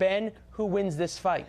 Ben, who wins this fight?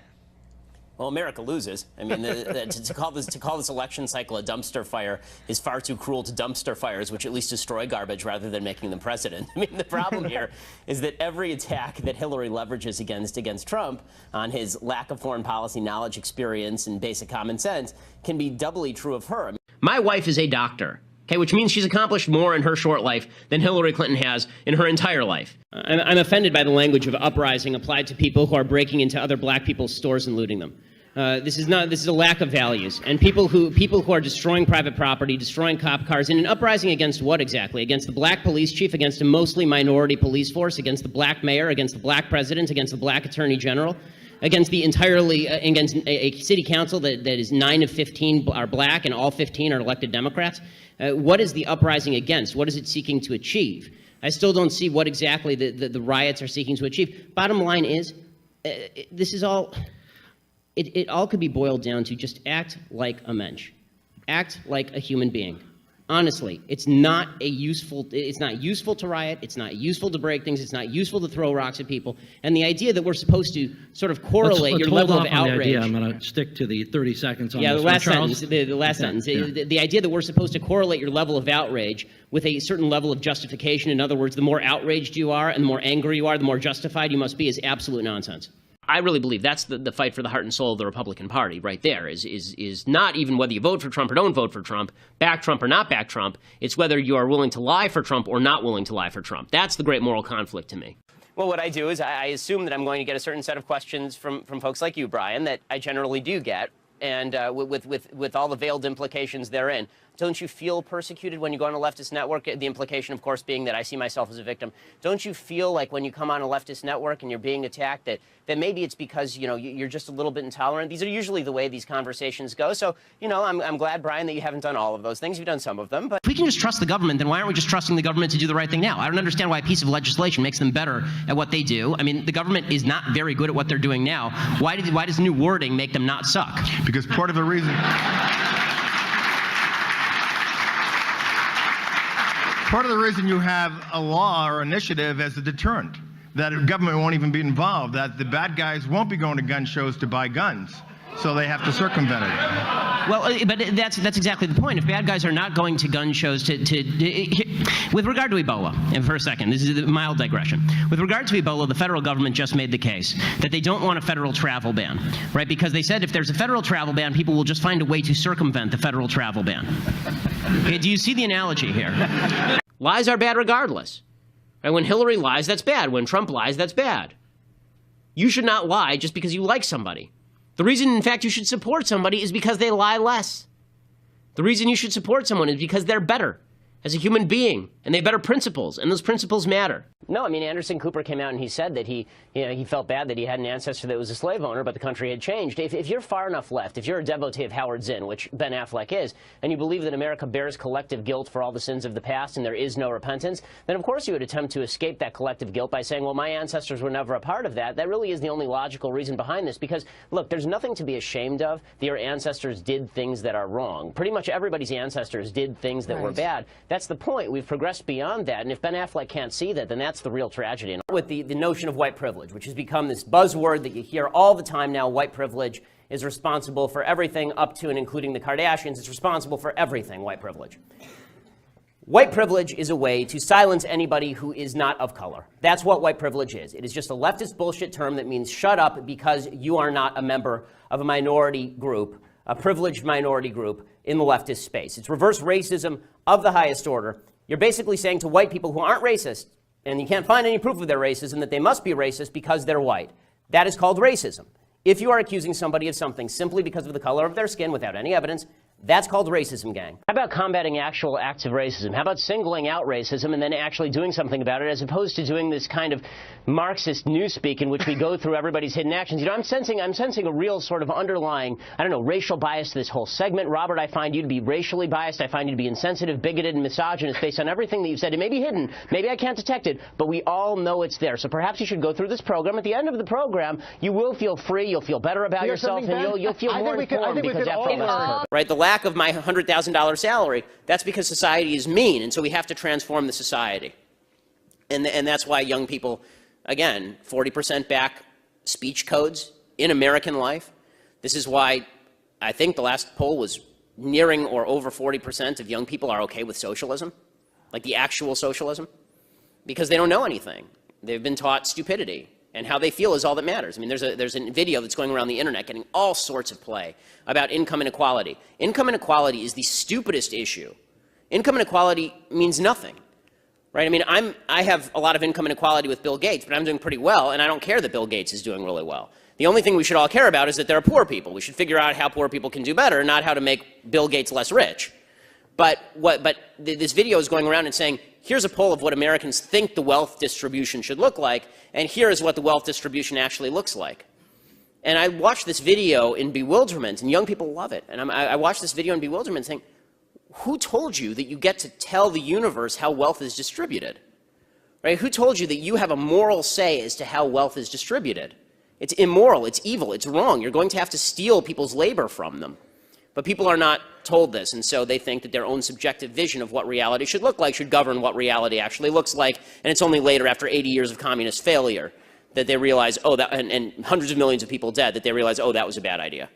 Well, America loses. I mean, to call this election cycle a dumpster fire is far too cruel to dumpster fires, which at least destroy garbage rather than making them president. I mean, the problem here is that every attack that Hillary leverages against Trump on his lack of foreign policy knowledge, experience, and basic common sense can be doubly true of her. My wife is a doctor. Okay, which means she's accomplished more in her short life than Hillary Clinton has in her entire life. I'm offended by the language of uprising applied to people who are breaking into other black people's stores and looting them. This is a lack of values. And people who are destroying private property, destroying cop cars, in an uprising against what exactly? Against the black police chief, against a mostly minority police force, against the black mayor, against the black president, against the black attorney general, against against a city council that is 9 of 15 are black and all 15 are elected Democrats. What is the uprising against? What is it seeking to achieve? I still don't see what exactly the riots are seeking to achieve. Bottom line is, this is all, it all could be boiled down to just act like a mensch. Act like a human being. Honestly, it's not useful to riot, it's not useful to break things, it's not useful to throw rocks at people. And the idea that we're supposed to sort of correlate your level of outrage. I'm going to stick to the 30 seconds on this. Yeah, the last sentence. The idea that we're supposed to correlate your level of outrage with a certain level of justification. In other words, the more outraged you are and the more angry you are, the more justified you must be, is absolute nonsense. I really believe that's the fight for the heart and soul of the Republican Party right there, is not even whether you vote for Trump or don't vote for Trump, back Trump or not back Trump. It's whether you are willing to lie for Trump or not willing to lie for Trump. That's the great moral conflict to me. Well, what I do is I assume that I'm going to get a certain set of questions from folks like you, Brian, that I generally do get, and with all the veiled implications therein. Don't you feel persecuted when you go on a leftist network? The implication, of course, being that I see myself as a victim. Don't you feel like when you come on a leftist network and you're being attacked that maybe it's because, you know, you're just a little bit intolerant? These are usually the way these conversations go. So, you know, I'm glad, Brian, that you haven't done all of those things. You've done some of them. But if we can just trust the government, then why aren't we just trusting the government to do the right thing now? I don't understand why a piece of legislation makes them better at what they do. I mean, the government is not very good at what they're doing now. Why does new wording make them not suck? Because part of the reason... Part of the reason you have a law or initiative as a deterrent, that government won't even be involved, that the bad guys won't be going to gun shows to buy guns, so they have to circumvent it. Well, but that's exactly the point. If bad guys are not going to gun shows with regard to Ebola, and for a second, this is a mild digression. With regard to Ebola, the federal government just made the case that they don't want a federal travel ban, right? Because they said if there's a federal travel ban, people will just find a way to circumvent the federal travel ban. Okay, do you see the analogy here? Lies are bad regardless. And when Hillary lies, that's bad. When Trump lies, that's bad. You should not lie just because you like somebody. The reason, in fact, you should support somebody is because they lie less. The reason you should support someone is because they're better as a human being, and they have better principles, and those principles matter. No, I mean, Anderson Cooper came out and he said that he felt bad that he had an ancestor that was a slave owner, but the country had changed. If you're far enough left, if you're a devotee of Howard Zinn, which Ben Affleck is, and you believe that America bears collective guilt for all the sins of the past and there is no repentance, then of course you would attempt to escape that collective guilt by saying, well, my ancestors were never a part of that. That really is the only logical reason behind this, because, look, there's nothing to be ashamed of that your ancestors did things that are wrong. Pretty much everybody's ancestors did things that were bad. That's the point. We've progressed beyond that, and if Ben Affleck can't see that, then that's the real tragedy. With the notion of white privilege, which has become this buzzword that you hear all the time now. White privilege is responsible for everything up to and including the Kardashians. It's responsible for everything, white privilege. White privilege is a way to silence anybody who is not of color. That's what white privilege is. It is just a leftist bullshit term that means shut up because you are not a member of a minority group, a privileged minority group in the leftist space. It's reverse racism of the highest order. You're basically saying to white people who aren't racist, and you can't find any proof of their racism, that they must be racist because they're white. That is called racism. If you are accusing somebody of something simply because of the color of their skin without any evidence, that's called racism, gang. How about combating actual acts of racism? How about singling out racism and then actually doing something about it, as opposed to doing this kind of Marxist newspeak in which we go through everybody's hidden actions? You know, I'm sensing a real sort of underlying, I don't know, racial bias to this whole segment. Robert, I find you to be racially biased. I find you to be insensitive, bigoted, and misogynist based on everything that you've said. It may be hidden. Maybe I can't detect it, but we all know it's there. So perhaps you should go through this program. At the end of the program, you will feel free. You'll feel better about yourself, and you'll feel more informed because after all that's right. The lack of my $100,000 salary, that's because society is mean, and so we have to transform the society. And that's why young people, again, 40% back speech codes in American life. This is why I think the last poll was nearing or over 40% of young people are okay with socialism, like the actual socialism, because they don't know anything. They've been taught stupidity, and how they feel is all that matters. I mean, there's a video that's going around the internet getting all sorts of play about income inequality. Income inequality is the stupidest issue. Income inequality means nothing, right? I mean, I have a lot of income inequality with Bill Gates, but I'm doing pretty well, and I don't care that Bill Gates is doing really well. The only thing we should all care about is that there are poor people. We should figure out how poor people can do better, not how to make Bill Gates less rich. But this video is going around and saying, here's a poll of what Americans think the wealth distribution should look like, and here is what the wealth distribution actually looks like. And I watched this video in bewilderment, and young people love it. And I watched this video in bewilderment saying, who told you that you get to tell the universe how wealth is distributed? Right? Who told you that you have a moral say as to how wealth is distributed? It's immoral, it's evil, it's wrong. You're going to have to steal people's labor from them. But people are not told this, and so they think that their own subjective vision of what reality should look like should govern what reality actually looks like, and it's only later, after 80 years of communist failure, that they realize, oh, and hundreds of millions of people dead, that they realize, oh, that was a bad idea.